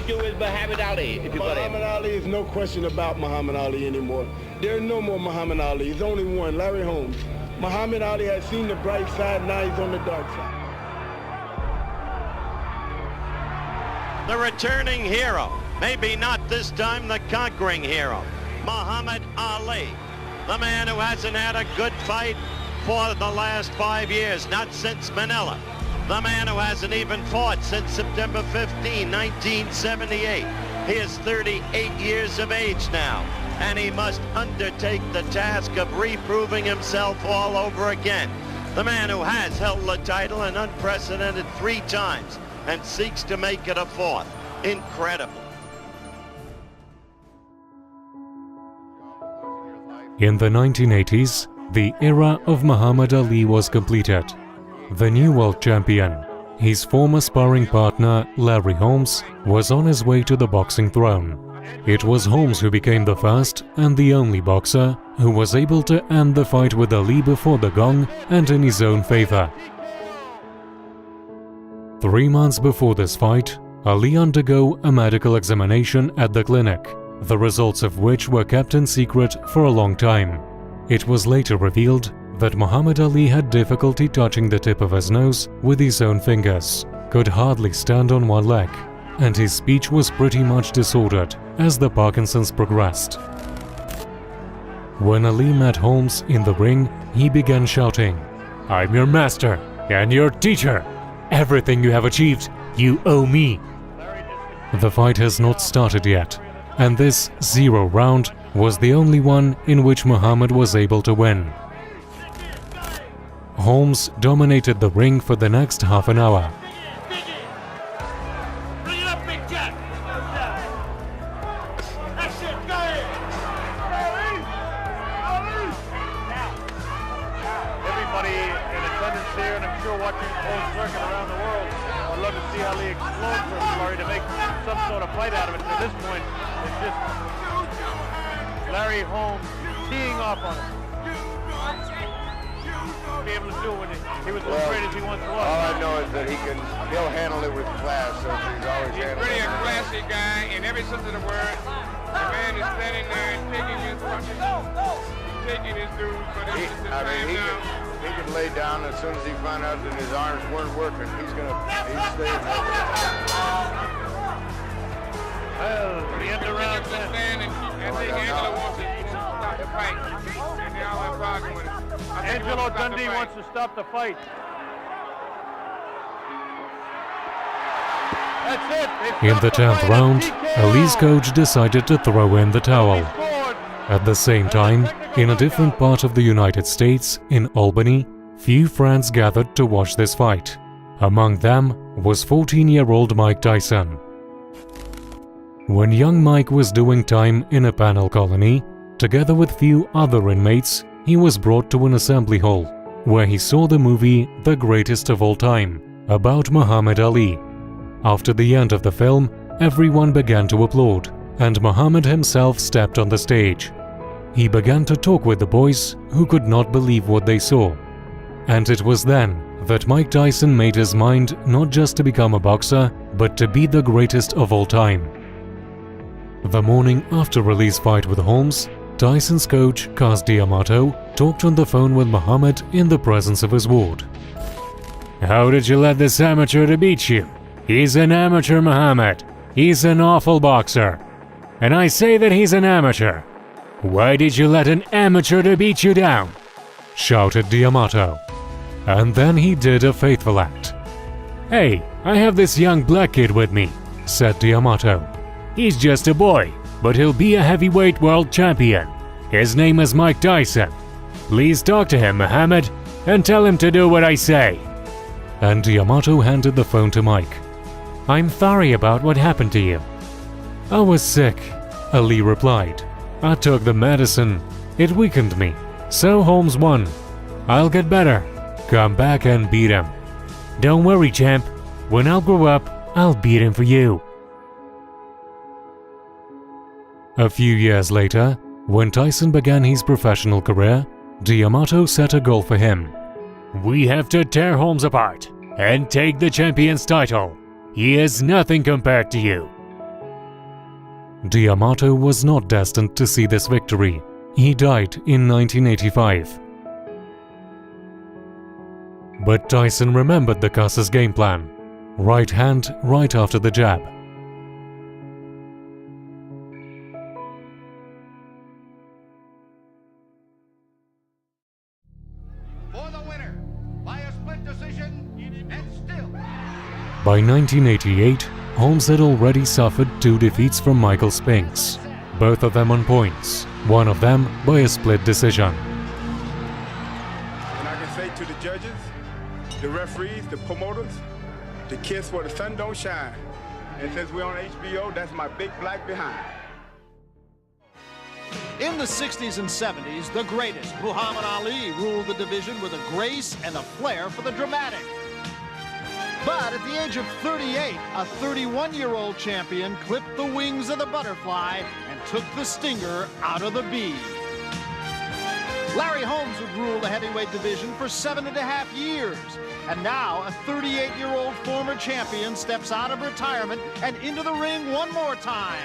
issue is Muhammad Ali, if you got him. Muhammad Ali is no question about Muhammad Ali anymore. There's no more Muhammad Ali. There's only one, Larry Holmes. Muhammad Ali has seen the bright side, now he's on the dark side. The returning hero, maybe not this time the conquering hero, Muhammad Ali, the man who hasn't had a good fight for the last 5 years, not since Manila. The man who hasn't even fought since September 15, 1978. He is 38 years of age now, and he must undertake the task of reproving himself all over again. The man who has held the title an unprecedented 3 times and seeks to make it a 4th. Incredible. In the 1980s, the era of Muhammad Ali was completed. The new world champion, his former sparring partner Larry Holmes, was on his way to the boxing throne. It was Holmes who became the first and the only boxer who was able to end the fight with Ali before the gong and in his own favor. 3 months before this fight, Ali undergo a medical examination at the clinic, the results of which were kept in secret for a long time. It was later revealed that Muhammad Ali had difficulty touching the tip of his nose with his own fingers, could hardly stand on one leg, and his speech was pretty much disordered as the Parkinson's progressed. When Ali met Holmes in the ring, he began shouting, "I'm your master and your teacher. Everything you have achieved, you owe me." The fight has not started yet, and this 0 round was the only one in which Muhammad was able to win. Holmes dominated the ring for the next half an hour. Bring it up, Big Jack! That's it, go ahead! Everybody in attendance here, and I'm sure watching the whole circuit around the world, would love to see Ali explode for a story to make some sort of fight out of it. At this point, it's just Larry Holmes teeing off on it. Be able to do when he was as great as he once was. All I know is that he'll handle it with class. So he's always He's pretty a classy guy in every sense of the word. The man is standing there and taking his punches, taking his dues, but it's the time now. He could lay down as soon as he found out that his arms weren't working. He's staying there. Well, the end around Stand and I think Angela wants to stop the fight, and they all have arguing with it. Angelo Dundee wants to stop the fight. That's it. In the 10th round, Ali's coach decided to throw in the towel. At the same time, in a different part of the United States, in Albany, few friends gathered to watch this fight. Among them was 14-year-old Mike Tyson. When young Mike was doing time in a penal colony, together with few other inmates, he was brought to an assembly hall, where he saw the movie The Greatest of All Time, about Muhammad Ali. After the end of the film, everyone began to applaud, and Muhammad himself stepped on the stage. He began to talk with the boys, who could not believe what they saw. And it was then that Mike Tyson made his mind not just to become a boxer, but to be the greatest of all time. The morning after Ali's fight with Holmes, Tyson's coach, Caz D'Amato, talked on the phone with Muhammad in the presence of his ward. "How did you let this amateur to beat you? He's an amateur, Muhammad. He's an awful boxer. And I say that he's an amateur. Why did you let an amateur to beat you down?" shouted D'Amato. And then he did a faithful act. "Hey, I have this young black kid with me," said D'Amato. "He's just a boy, but he'll be a heavyweight world champion. His name is Mike Tyson. Please talk to him, Muhammad, and tell him to do what I say." And D'Amato handed the phone to Mike. "I'm sorry about what happened to you." "I was sick," Ali replied. "I took the medicine. It weakened me. So Holmes won. I'll get better. Come back and beat him." "Don't worry, champ. When I'll grow up, I'll beat him for you." A few years later, when Tyson began his professional career, D'Amato set a goal for him. "We have to tear Holmes apart and take the champion's title. He is nothing compared to you." D'Amato was not destined to see this victory. He died in 1985. But Tyson remembered the Cuss's game plan. Right hand right after the jab. For the winner, by a split decision, and still. By 1988, Holmes had already suffered 2 defeats from Michael Spinks, both of them on points, one of them by a split decision. And I can say to the judges, the referees, the promoters, to kiss where the sun don't shine. And since we're on HBO, that's my big black behind. In the 60s and 70s, the greatest, Muhammad Ali, ruled the division with a grace and a flair for the dramatic. But at the age of 38, a 31-year-old champion clipped the wings of the butterfly and took the stinger out of the bee. Larry Holmes would rule the heavyweight division for 7.5 years. And now, a 38-year-old former champion steps out of retirement and into the ring one more time.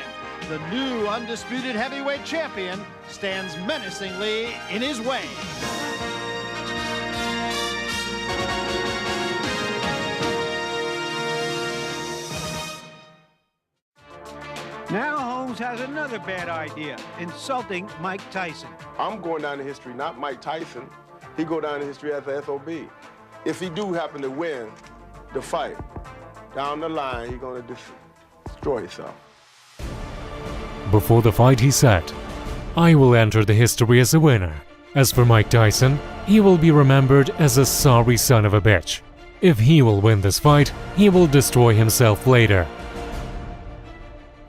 The new undisputed heavyweight champion stands menacingly in his way. Now Holmes has another bad idea, insulting Mike Tyson. I'm going down in history, not Mike Tyson. He go down in history as the SOB. If he do happen to win the fight, down the line, he's going to destroy himself. Before the fight, he said, "I will enter the history as a winner. As for Mike Tyson, he will be remembered as a sorry son of a bitch. If he will win this fight, he will destroy himself later."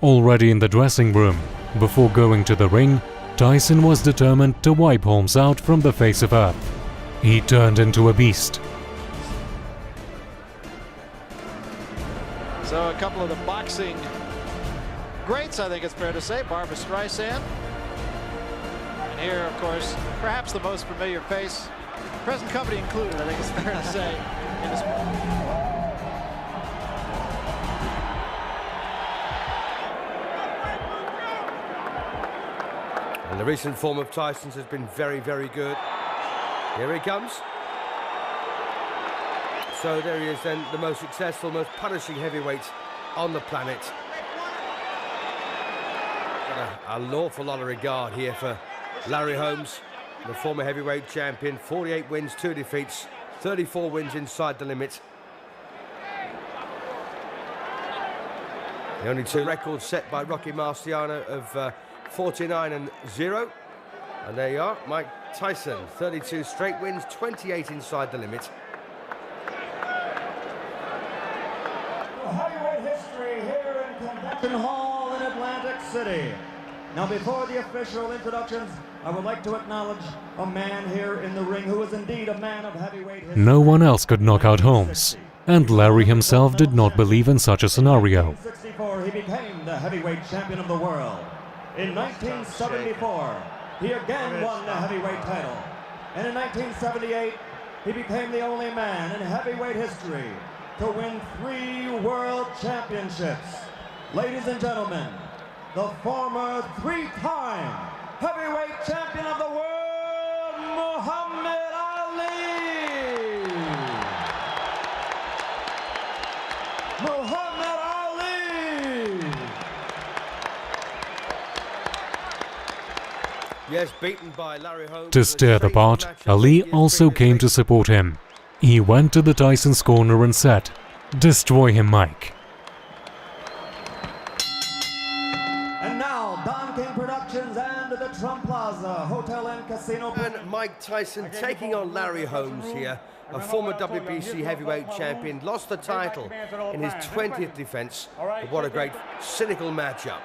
Already in the dressing room, before going to the ring, Tyson was determined to wipe Holmes out from the face of earth. He turned into a beast. So a couple of the boxing greats, I think it's fair to say, Barbra Streisand. And here, of course, perhaps the most familiar face, present company included, I think it's fair to say, in this moment. And the recent form of Tyson's has been very, very good. Here he comes. So there he is then, the most successful, most punishing heavyweight on the planet. Got an awful lot of regard here for Larry Holmes, the former heavyweight champion. 48 wins, 2 defeats, 34 wins inside the limit. The only 2 records set by Rocky Marciano of 49-0. And there you are, Mike Tyson, 32 straight wins, 28 inside the limit. Heavyweight history here in Convention Hall in Atlantic City. Now, before the official introductions, I would like to acknowledge a man here in the ring who is indeed a man of heavyweight history. No one else could knock out Holmes, and Larry himself did not believe in such a scenario. In 1964, he became the heavyweight champion of the world. In 1974, he again won the heavyweight title. And in 1978, he became the only man in heavyweight history to win 3 world championships. Ladies and gentlemen, the former 3-time heavyweight champion of the world, Muhammad Ali! Muhammad Ali! Yes, beaten by Larry Holmes. To stir the pot, Ali also came to support him. He went to the Tyson's corner and said, "Destroy him, Mike." And now, Don King Productions and the Trump Plaza Hotel and Casino. And Mike Tyson taking on Larry Holmes here, a former WBC heavyweight champion, lost the title in his 20th defense. But what a great cynical matchup.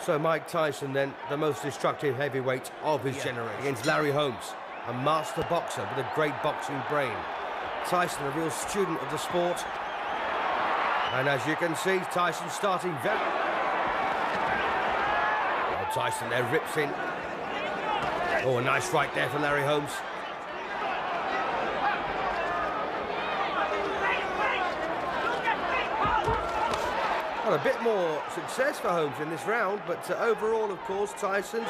So Mike Tyson then, the most destructive heavyweight of his generation, against Larry Holmes, a master boxer with a great boxing brain. Tyson, a real student of the sport. And as you can see, Tyson starting very... Well, Tyson there rips in. Oh, a nice right there for Larry Holmes. Well, a bit more success for Holmes in this round, but overall, of course, Tyson's...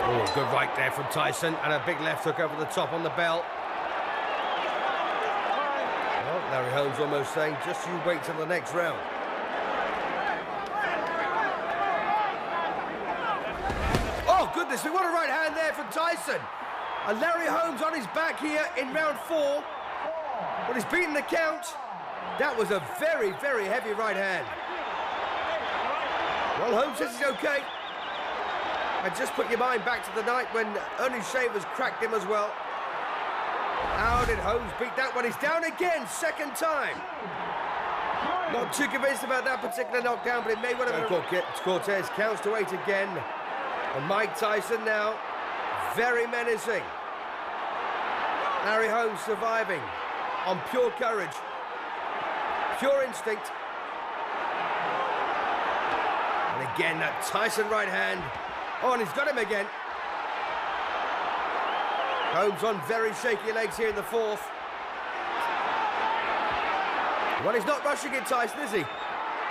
Oh, good right there from Tyson, and a big left hook over the top on the bell. Well, Larry Holmes almost saying, just you wait till the next round. Oh, goodness me, what a right hand there from Tyson. And Larry Holmes on his back here in round 4. But he's beaten the count. That was a very, very heavy right hand. Well, Holmes says he's okay. And just put your mind back to the night when Ernie Shavers cracked him as well. How did Holmes beat that one? He's down again, second time. Not too convinced about that particular knockdown, but it may well have been. Cortez counts to 8 again. And Mike Tyson now, very menacing. Larry Holmes surviving on pure courage, pure instinct. And again, that Tyson right hand. Oh, and he's got him again. Holmes on very shaky legs here in the 4th. Well, he's not rushing it, Tyson, is he?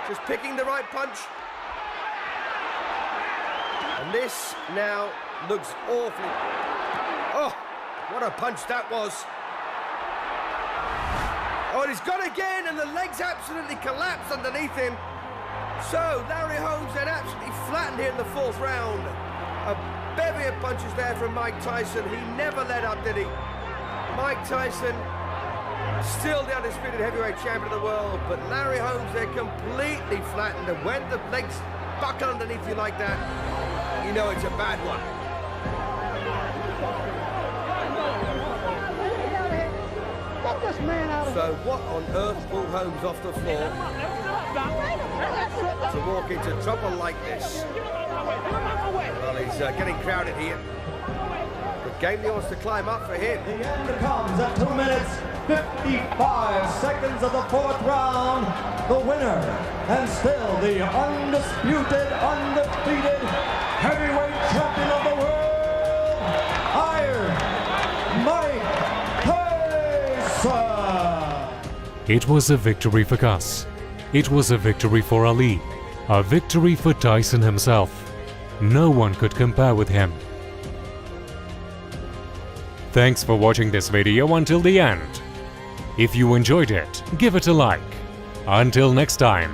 Just picking the right punch. And this now looks awfully... Oh, what a punch that was. Oh, and he's got again, and the legs absolutely collapsed underneath him. So, Larry Holmes then absolutely flattened here in the 4th round. A bevy of punches there from Mike Tyson. He never let up, did he? Mike Tyson, still the undisputed heavyweight champion of the world, but Larry Holmes there completely flattened. And when the legs buckle underneath you like that, you know it's a bad one. So what on earth pulled Holmes off the floor to walk into trouble like this? Well, he's getting crowded here. The game he wants to climb up for him. The end comes at 2 minutes, 55 seconds of the 4th round. The winner, and still the undisputed, undefeated heavyweight champion of the world, Iron Mike Tyson. It was a victory for Gus. It was a victory for Ali. A victory for Tyson himself. No one could compare with him. Thanks for watching this video until the end. If you enjoyed it, give it a like. Until next time.